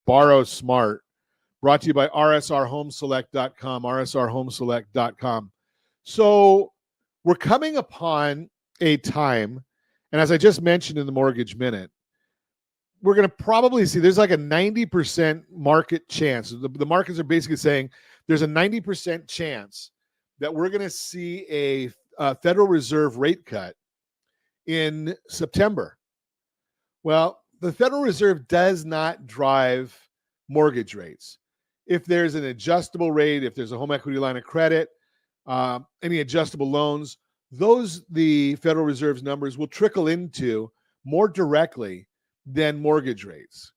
Borrow Smart, brought to you by rsrhomeselect.com, rsrhomeselect.com. So we're coming upon a time, and as I just mentioned in the Mortgage Minute, we're going to probably see there's like a 90% market chance. The markets are basically saying there's a 90% chance that we're going to see a Federal Reserve rate cut in September. Well, the Federal Reserve does not drive mortgage rates. If there's an adjustable rate, if there's a home equity line of credit, any adjustable loans, the Federal Reserve's numbers will trickle into more directly than mortgage rates.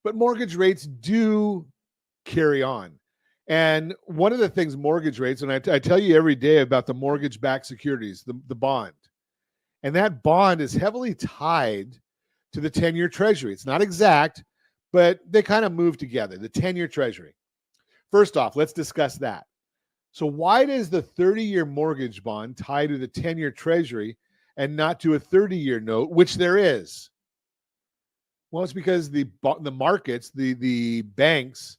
But mortgage rates do carry on. And one of the things mortgage rates, and I tell you every day about the mortgage-backed securities, the bond. And that bond is heavily tied to the 10-year Treasury. It's not exact, but they kind of move together, the 10-year Treasury. First off, let's discuss that. So why does the 30-year mortgage bond tie to the 10-year Treasury and not to a 30-year note, which there is? Well, it's because the markets, the banks,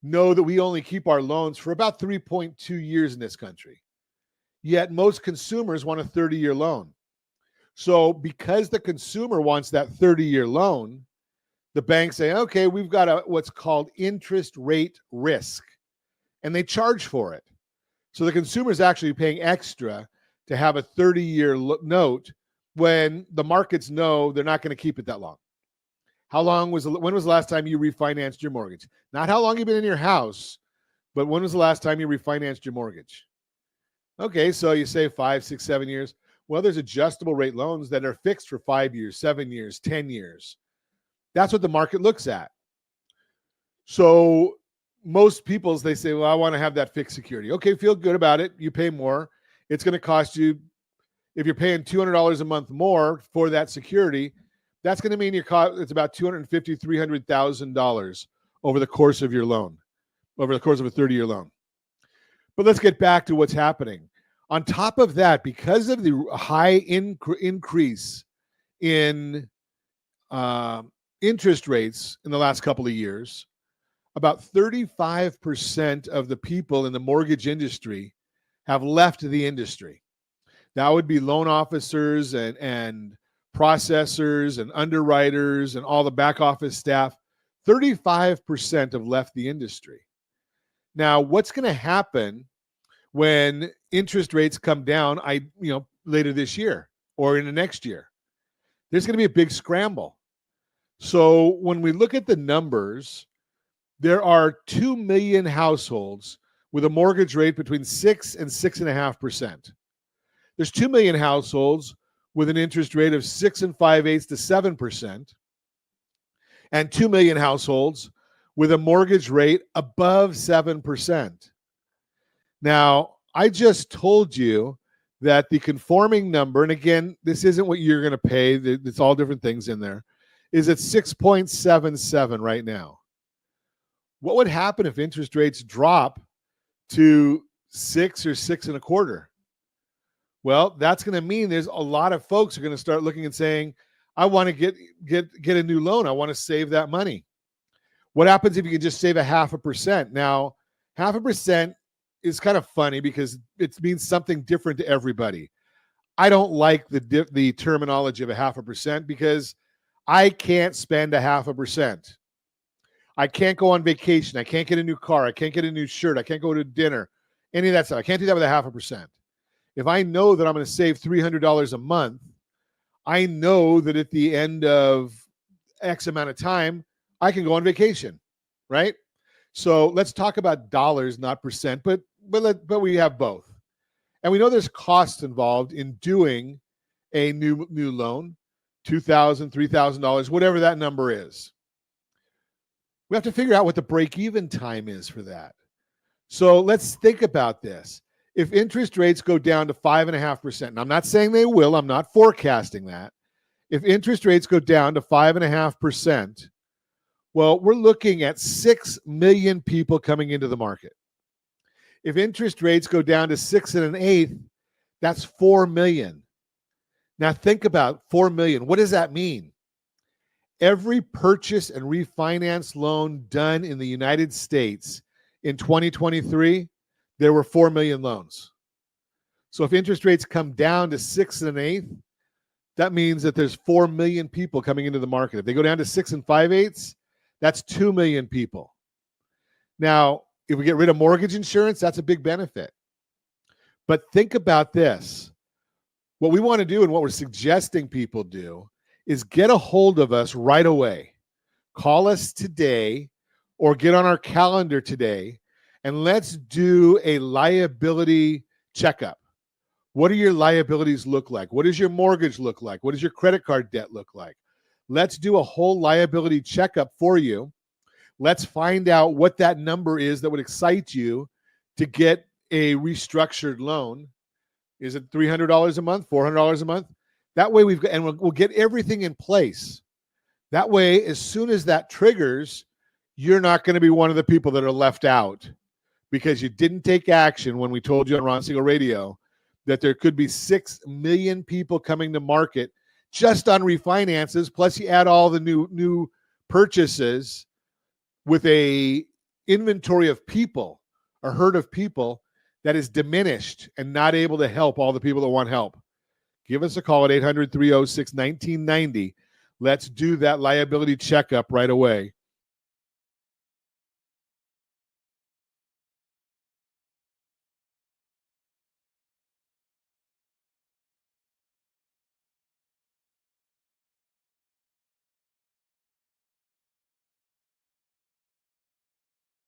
know that we only keep our loans for about 3.2 years in this country. Yet most consumers want a 30-year loan. So because the consumer wants that 30-year loan, the banks say, okay, we've got what's called interest rate risk, and they charge for it. So the consumer is actually paying extra to have a 30-year note when the markets know they're not going to keep it that long. When was the last time you refinanced your mortgage? Not how long you've been in your house, but when was the last time you refinanced your mortgage? Okay, so you say 5, 6, 7 years. Well, there's adjustable rate loans that are fixed for 5 years, 7 years, 10 years. That's what the market looks at. So most people, they say, well, I want to have that fixed security. Okay, feel good about it. You pay more. It's going to cost you, if you're paying $200 a month more for that security, that's going to mean it's about $250,000, $300,000 over the course of your loan, over the course of a 30-year loan. But let's get back to what's happening. On top of that, because of the high increase in interest rates in the last couple of years, about 35% of the people in the mortgage industry have left the industry. That would be loan officers and processors and underwriters and all the back office staff. 35% have left the industry. Now, what's going to happen when interest rates come down later this year or in the next year? There's going to be a big scramble. So when we look at the numbers, there are 2 million households with a mortgage rate between 6 and 6.5%. There's 2 million households with an interest rate of 6 5/8 to 7%, and 2 million households with a mortgage rate above 7%. Now, I just told you that the conforming number, and again, this isn't what you're going to pay, it's all different things in there, is at 6.77 right now. What would happen if interest rates drop to 6 or 6.25? Well, that's going to mean there's a lot of folks who are going to start looking and saying, I want to get a new loan. I want to save that money. What happens if you can just save 0.5%? Now, 0.5% is kind of funny because it means something different to everybody. I don't like the terminology of 0.5% because I can't spend 0.5%. I can't go on vacation. I can't get a new car. I can't get a new shirt. I can't go to dinner. Any of that stuff. I can't do that with 0.5%. If I know that I'm going to save $300 a month, I know that at the end of X amount of time, I can go on vacation, right? So let's talk about dollars, not percent, but we have both. And we know there's costs involved in doing a new loan, $2,000, $3,000, whatever that number is. We have to figure out what the break-even time is for that. So let's think about this. If interest rates go down to 5.5%, and I'm not saying they will, I'm not forecasting that. If interest rates go down to 5.5%, well, we're looking at 6 million people coming into the market. If interest rates go down to 6 1/8, that's 4 million. Now think about 4 million. What does that mean? every purchase and refinance loan done in the United States in 2023, there were 4 million loans. So if interest rates come down to 6 1/8, that means that there's 4 million people coming into the market. If they go down to 6 5/8, that's 2 million people. Now, if we get rid of mortgage insurance, that's a big benefit. But think about this. What we want to do and what we're suggesting people do is get a hold of us right away. Call us today or get on our calendar today, and let's do a liability checkup. What do your liabilities look like? What does your mortgage look like? What does your credit card debt look like? Let's do a whole liability checkup for you. Let's find out what that number is that would excite you to get a restructured loan. Is it $300 a month, $400 a month? That way we'll get everything in place. That way, as soon as that triggers, you're not going to be one of the people that are left out because you didn't take action when we told you on Ron Siegel Radio that there could be 6 million people coming to market just on refinances. Plus you add all the new purchases with a inventory of people, a herd of people that is diminished and not able to help all the people that want help. Give us a call at 800-306-1990. Let's do that liability checkup right away.